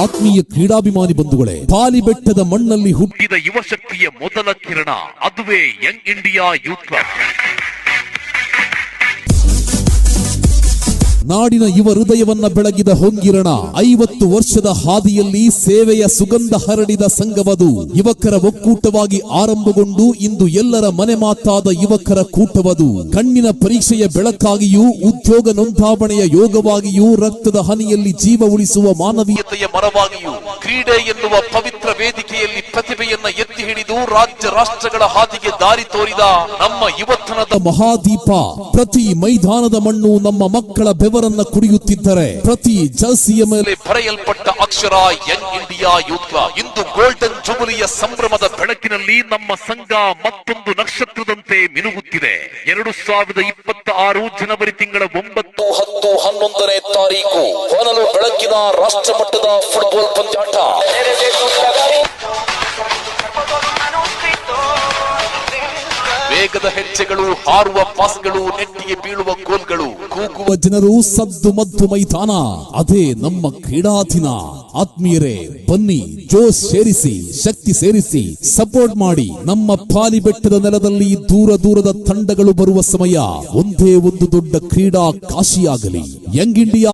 ಆತ್ಮೀಯ ಕ್ರೀಡಾಭಿಮಾನಿ ಬಂಧುಗಳೇ, ಪಾಲಿಬೆಟ್ಟದ ಮಣ್ಣಲ್ಲಿ ಹುಟ್ಟಿದ ಯುವ ಶಕ್ತಿಯ ಮೊದಲ ಕಿರಣ ಅದುವೇ ಯಂಗ್ ಇಂಡಿಯಾ ಯೂತ್ ಕ್ಲಬ್. ನಾಡಿನ ಯುವ ಹೃದಯವನ್ನ ಬೆಳಗಿದ ಹೊಂಗಿರಣ 50 ವರ್ಷದ ಹಾದಿಯಲ್ಲಿ ಸೇವೆಯ ಸುಗಂಧ ಹರಡಿದ ಸಂಘವದು. ಯುವಕರ ಒಕ್ಕೂಟವಾಗಿ ಆರಂಭಗೊಂಡು ಇಂದು ಎಲ್ಲರ ಮನೆ ಮಾತಾದ ಯುವಕರ ಕೂಟವದು. ಕಣ್ಣಿನ ಪರೀಕ್ಷೆಯ ಬೆಳಕಾಗಿಯೂ ಉದ್ಯೋಗ ನೋಂದಾವಣೆಯ ಯೋಗವಾಗಿಯೂ ರಕ್ತದ ಹನಿಯಲ್ಲಿ ಜೀವ ಉಳಿಸುವ ಮಾನವೀಯತೆಯ ಮರವಾಗಿಯೂ ಕ್ರೀಡೆ ಎನ್ನುವ ಪವಿತ್ರ ವೇದಿಕೆಯಲ್ಲಿ ಪ್ರತಿಭೆಯನ್ನ ಎತ್ತಿ ಹಿಡಿದು ರಾಜ್ಯ ರಾಷ್ಟ್ರಗಳ ಹಾದಿಗೆ ದಾರಿ ತೋರಿದ ನಮ್ಮ ಯುವತನದ ಮಹಾದೀಪ. ಪ್ರತಿ ಮೈದಾನದ ಮಣ್ಣು ನಮ್ಮ ಮಕ್ಕಳ ಬೆವರನ್ನ ಕುಡಿಯುತ್ತಿದ್ದರೆ ಪ್ರತಿ ಜರ್ಸಿಯ ಮೇಲೆ ಬರೆಯಲ್ಪಟ್ಟ ಅಕ್ಷರ ಯಂಗ್ ಇಂಡಿಯಾ ಯೂತ್ ಕ್ಲಬ್. ಇಂದು ಗೋಲ್ಡನ್ ಜುಬಿಲಿಯ ಸಂಭ್ರಮದ ಬೆಳಕಿನಲ್ಲಿ ನಮ್ಮ ಸಂಘ ಮತ್ತೊಂದು ನಕ್ಷತ್ರದಂತೆ ಮಿನುಗುತ್ತಿದೆ. 2026 ಜನವರಿ ತಿಂಗಳ 9, 10, 11ನೇ ತಾರೀಕು ಹೊನಲು ಬೆಳಕಿನ ರಾಷ್ಟ್ರ ಮಟ್ಟದ ಫುಟ್ಬಾಲ್ ಪಂದ್ಯಾಟ. ವೇಗದ ಹೆಜ್ಜೆಗಳು, ಹಾರುವ ಪಾಸ್ಗಳು, ನೆಟ್ಟಿಗೆ ಬೀಳುವ ಗೋಲ್ಗಳು, ಕೂಗುವ ಜನರು, ಸದ್ದು ಮದ್ದು ಮೈದಾನ, ಅದೇ ನಮ್ಮ ಕ್ರೀಡಾ ದಿನ. ಆತ್ಮೀಯರೇ, ಬನ್ನಿ, ಜೋಶ್ ಸೇರಿಸಿ, ಶಕ್ತಿ ಸೇರಿಸಿ, ಸಪೋರ್ಟ್ ಮಾಡಿ. ನಮ್ಮ ಪಾಲಿಬೆಟ್ಟದ ನೆಲದಲ್ಲಿ ದೂರ ದೂರದ ತಂಡಗಳು ಬರುವ ಸಮಯ ಒಂದೇ ಒಂದು ದೊಡ್ಡ ಕ್ರೀಡಾ ಕಾಶಿಯಾಗಲಿ. Young India